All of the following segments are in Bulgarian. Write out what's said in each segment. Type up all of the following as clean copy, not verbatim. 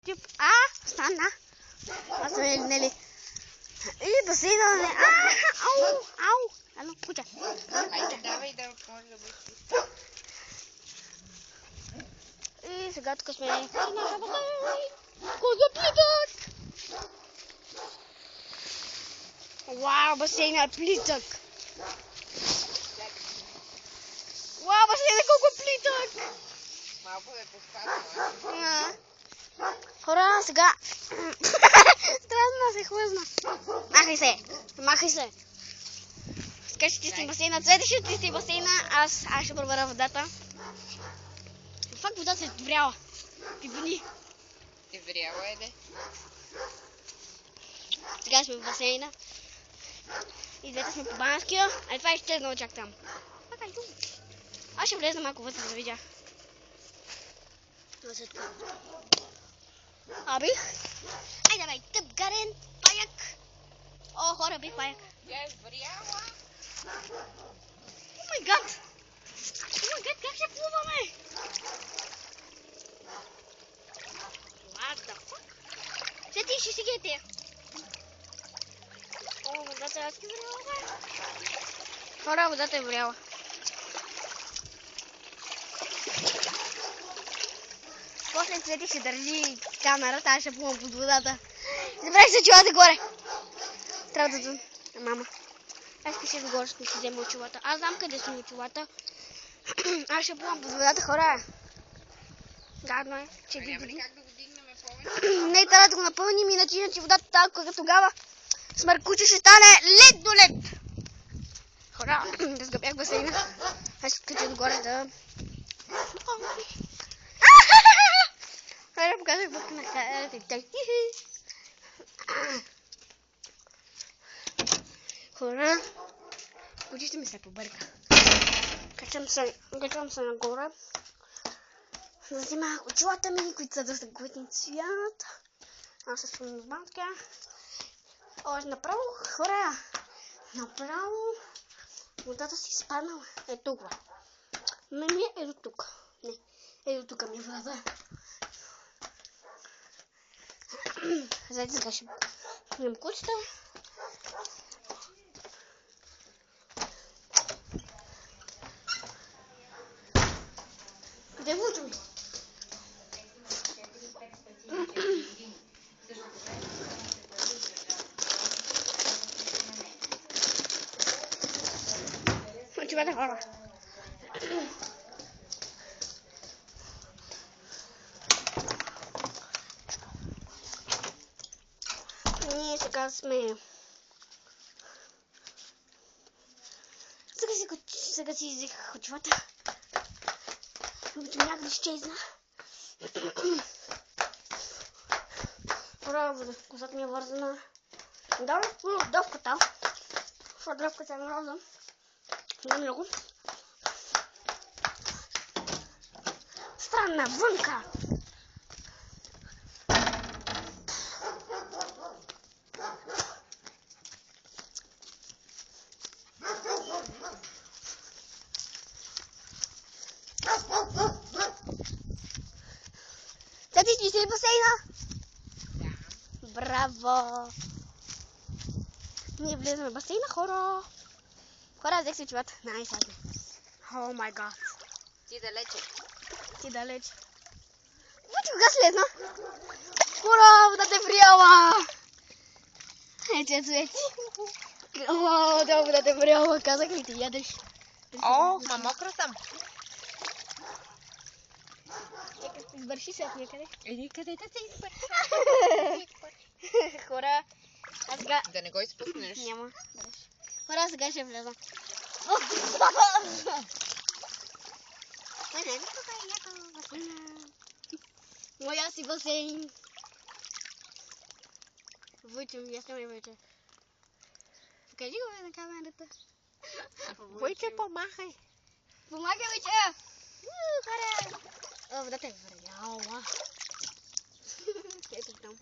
YouTube. Stana. Asta e Nele. E baseina, né? Au. Alo, putea. Hai, давай да може да бъде. И сега тук сме на козоплитък. Вау, басейна е плитък. Вау, басейна колко е плитък. Малко е пускано. Хора, сега. Странно се хлъзна. Махай се. Сега ще чистим басейна. Цвети ще чисти басейна. Аз ще проверя водата. Факт, водата е вряла. Пипани. Вряла е, де. Сега сме в басейна. И двете сме по банския. Това е изчезнало чак там. Аз ще влезна малко вътре да видя. Айде бе, тъп гарен, паяк. О, хора, бих паяк. Тя е вряла. О май гад, как ще плуваме? What the fuck? Ще ти ще си гете. О, водата е вряла, бе. Хора, водата е вряла. После Цвети ще държи камерата, аз ще плувам под водата. Забравих се чулата горе. Трябва да... Мама. Аз пиша догоре, ще си взема очилата. Аз знам къде са очилата. Аз ще плувам под водата, хора. Гадно е. Няма ли как да го дигнем повече? Не, трябва да го напълним, иначе водата тогава смъркуче ще стане лед до лед. Хора, да сгъбях басейна. Аз ще кача догоре да... Хайде, показах бък на карата. Хора, очите ми се побърка. Качвам се нагоре. Да взема очилата ми, които са доста готин цвят. Аз съм с банка. Направо, хора, водата си спаднала. Е тук. Ми е до тук. Не, е до тук ми е вода. Зайде сега ще пнем кучета. Къде вълчо ми? Очевидно хора. Ние сега сме... Сега си взех очилата. Обичам някъде изчезна. Хора, косата ми е вързана. Да, дръвката. Защото дръвката е мраза. Да, много. Странна вънка. Ти си басейна? Да. Браво! Ние влизаме в басейна, хора. Хора, взех си очилата. Най-садно. О май гад. Ти далече. Вучи, кога слезна? Хора, водата е вряла. Ето, Цвети. О, да, водата е вряла. Казах ли ти ядеш? О, ма мокра съм. Извърши се от някъде. Еди, къде да се извърши? Хора, аз сега... Да не го изпуснеш. Няма. Хора, сега ще влезам. Моя си басейн. Войче, я снимай, Войче. Покажи го на камерата. Войче, помахай. Помагай, Войче! Хора! О, водата е върняла. Ето там.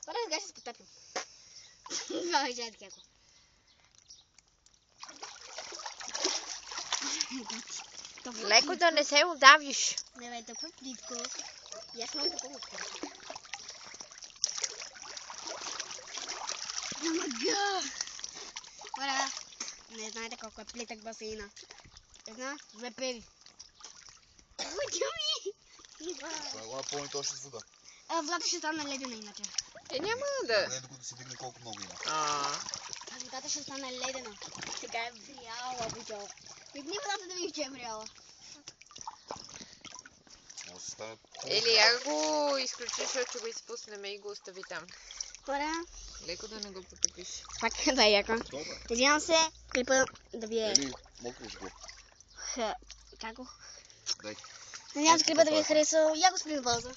Хора, сега ще се потъпим. Това вече е така. Там. Леко да не се удавиш. Не бе, толкова плитко. И аз много такова открих. Омага! Хора, не знаете колко е плитък басейна. Една, две певи. Лъча ми! Това напълни точно с вода. Водата ще стане ледена иначе. Няма да... Не, докато се дигне колко много има. Водата ще стане ледена. Сега е вряла, бучо. Видни водата да видиш, че е вряла. Може да се стане... Или я го изключи, защото ще го изпуснем и го остави там. Хора, Леко да не го потопиш. пак да е яко. Добре. Надявам се клипа да ви е... Ели, мокриш го. Как го? Дай. Надявам се клипа да ви е харесал. Я го спрем пауза.